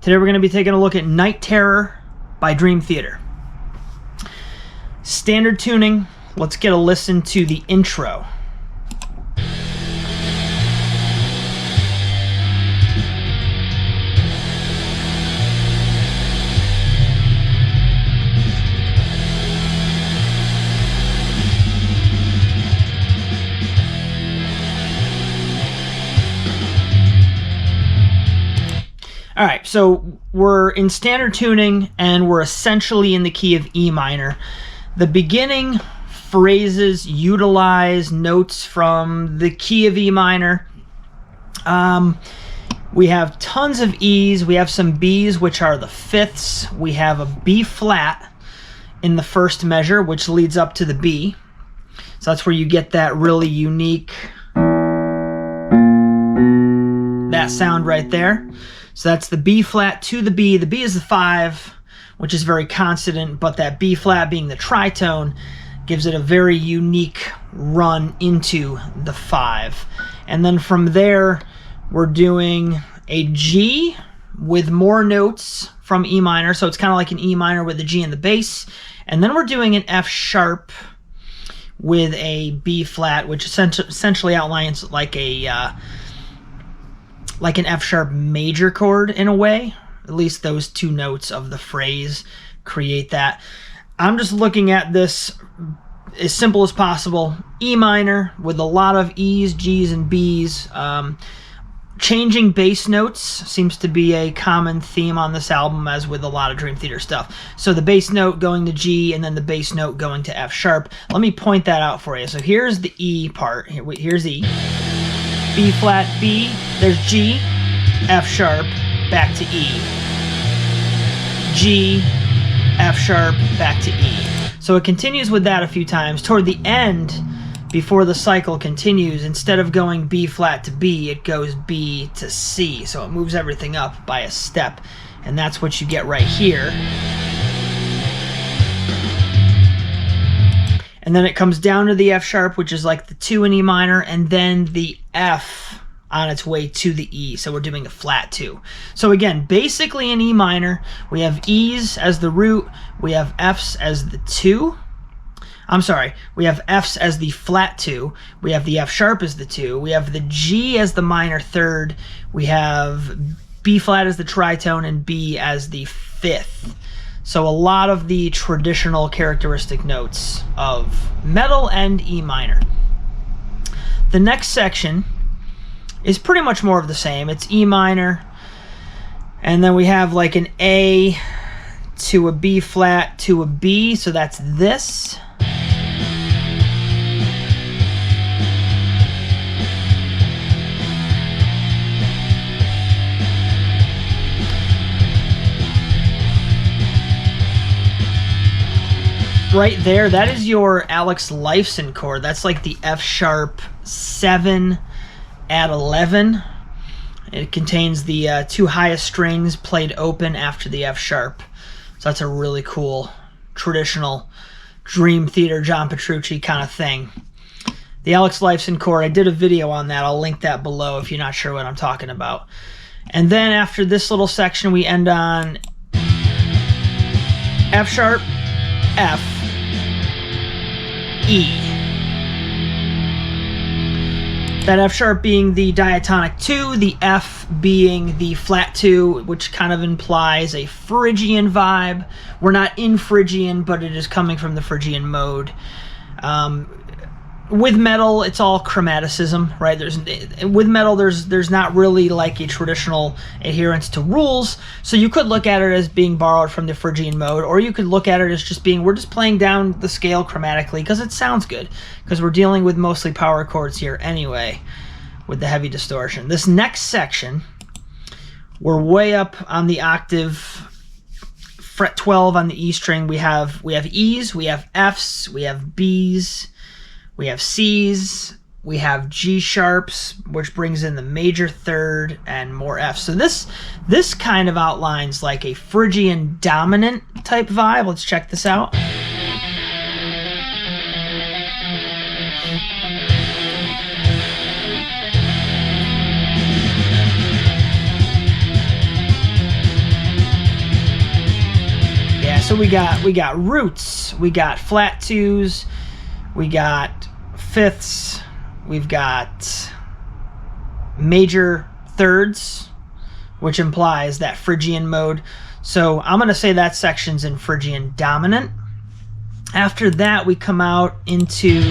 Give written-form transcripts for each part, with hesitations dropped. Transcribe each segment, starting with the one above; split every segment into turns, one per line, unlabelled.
Today we're going to be taking a look at Night Terror by Dream Theater. Standard tuning. Let's get a listen to the intro. All right, so we're in standard tuning and we're essentially in the key of E minor. The beginning phrases utilize notes from the key of E minor. We have tons of E's. We have some B's, which are the fifths. We have a B flat in the first measure, which leads up to the B. So that's where you get that really unique, that sound right there. So that's the B flat to the B. The B is the 5, which is very consonant, but that B flat being the tritone gives it a very unique run into the 5. And then from there, we're doing a G with more notes from E minor. So it's kind of like an E minor with a G in the bass. And then we're doing an F sharp with a B flat, which essentially outlines like an F sharp major chord in a way. At least those two notes of the phrase create that. I'm just looking at this as simple as possible. E minor with a lot of E's, G's, and B's. Changing bass notes seems to be a common theme on this album, as with a lot of Dream Theater stuff. So the bass note going to G and then the bass note going to F sharp. Let me point that out for you. So here's the E part. Here's E. B flat, B, there's G, F sharp, back to E. G, F sharp, back to E. So it continues with that a few times. Toward the end, before the cycle continues, instead of going B flat to B, it goes B to C. So it moves everything up by a step. And that's what you get right here. And then it comes down to the F sharp, which is like the 2 in E minor, and then the F on its way to the E. So we're doing a flat 2. So again, basically in E minor, we have E's as the root, we have F's as the 2. I'm sorry, we have F's as the flat 2, we have the F sharp as the 2, we have the G as the minor 3rd, we have B flat as the tritone, and B as the 5th. So a lot of the traditional characteristic notes of metal and E minor. The next section is pretty much more of the same. It's E minor, and then we have like an A to a B flat to a B, so that's this. Right there, that is your Alex Lifeson chord. That's like the F sharp 7 at 11. It contains the 2 highest strings played open after the F sharp. So that's a really cool traditional Dream Theater, John Petrucci kind of thing. The Alex Lifeson chord, I did a video on that. I'll link that below if you're not sure what I'm talking about. And then after this little section, we end on F sharp, F, E. That F sharp being the diatonic 2, the F being the flat 2, which kind of implies a Phrygian vibe. We're not in Phrygian, but it is coming from the Phrygian mode. With metal, it's all chromaticism, right? With metal, there's not really like a traditional adherence to rules, so you could look at it as being borrowed from the Phrygian mode, or you could look at it as just being, we're just playing down the scale chromatically because it sounds good, because we're dealing with mostly power chords here anyway, with the heavy distortion. This next section, we're way up on the octave, fret 12 on the E string. We have E's, we have F's, we have B's, we have C's, we have G sharps, which brings in the major 3rd and more F's. So this kind of outlines like a Phrygian dominant type vibe. Let's check this out. so we got roots, we got flat twos, we got fifths, we've got major thirds, which implies that Phrygian mode. So I'm going to say that section's in Phrygian dominant. After that, we come out into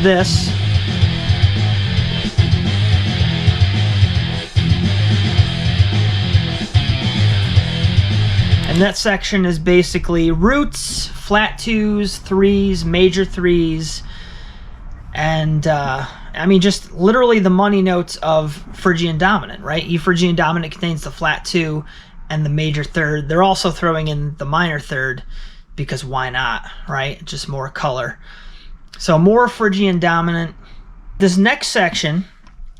this. And that section is basically roots, flat twos, threes, major threes, and I mean, just literally the money notes of Phrygian dominant, right? E Phrygian dominant contains the flat two and the major third. They're also throwing in the minor third because why not, right? Just more color. So more Phrygian dominant. This next section,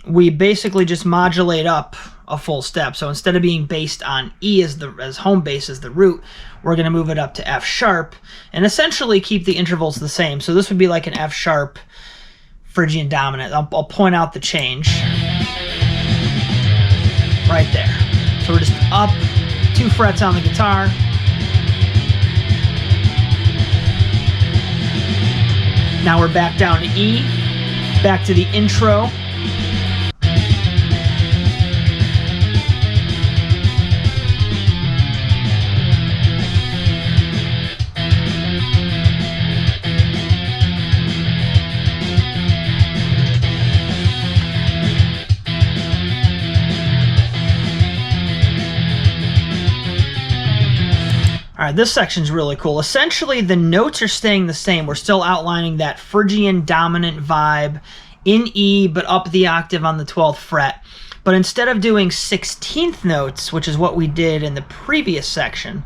we basically just modulate up a full step. So instead of being based on E as home base as the root, we're going to move it up to F sharp and essentially keep the intervals the same. So this would be like an F sharp Phrygian dominant. I'll point out the change right there. So we're just up 2 frets on the guitar. Now we're back down to E, back to the intro. All right, this section's really cool. Essentially, the notes are staying the same. We're still outlining that Phrygian dominant vibe in E, but up the octave on the 12th fret. But instead of doing 16th notes, which is what we did in the previous section,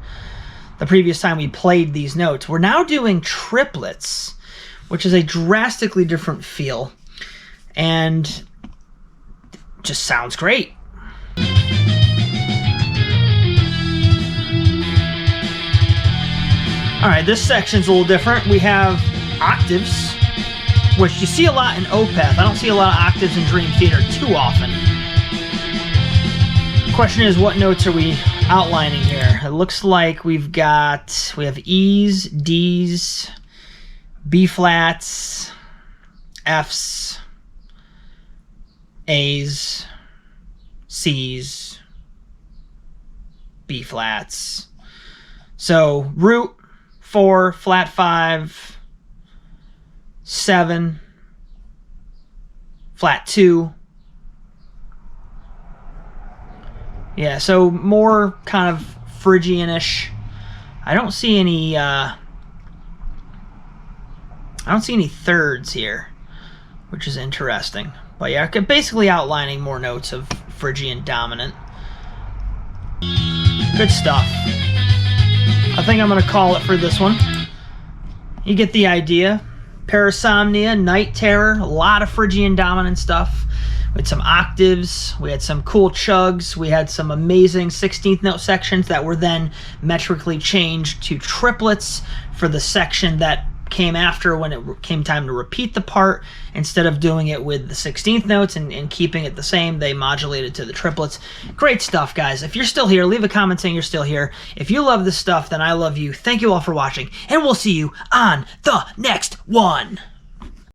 the previous time we played these notes, we're now doing triplets, which is a drastically different feel, and just sounds great. All right, this section's a little different. We have octaves, which you see a lot in Opeth. I don't see a lot of octaves in Dream Theater too often. The question is, what notes are we outlining here? It looks like we have E's, D's, B flats, F's, A's, C's, B flats. So root, 4, flat 5, 7, flat 2. Yeah, so more kind of Phrygian-ish. I don't see any thirds here, which is interesting. But yeah, basically outlining more notes of Phrygian dominant. Good stuff. I think I'm going to call it for this one. You get the idea. Parasomnia, Night Terror, a lot of Phrygian dominant stuff. We had some octaves, we had some cool chugs, we had some amazing 16th note sections that were then metrically changed to triplets for the section that came after when it came time to repeat the part. Instead of doing it with the 16th notes and keeping it the same, they modulated to the triplets. Great stuff, guys. If you're still here, leave a comment saying you're still here. If you love this stuff, then I love you. Thank you all for watching, and we'll see you on the next one.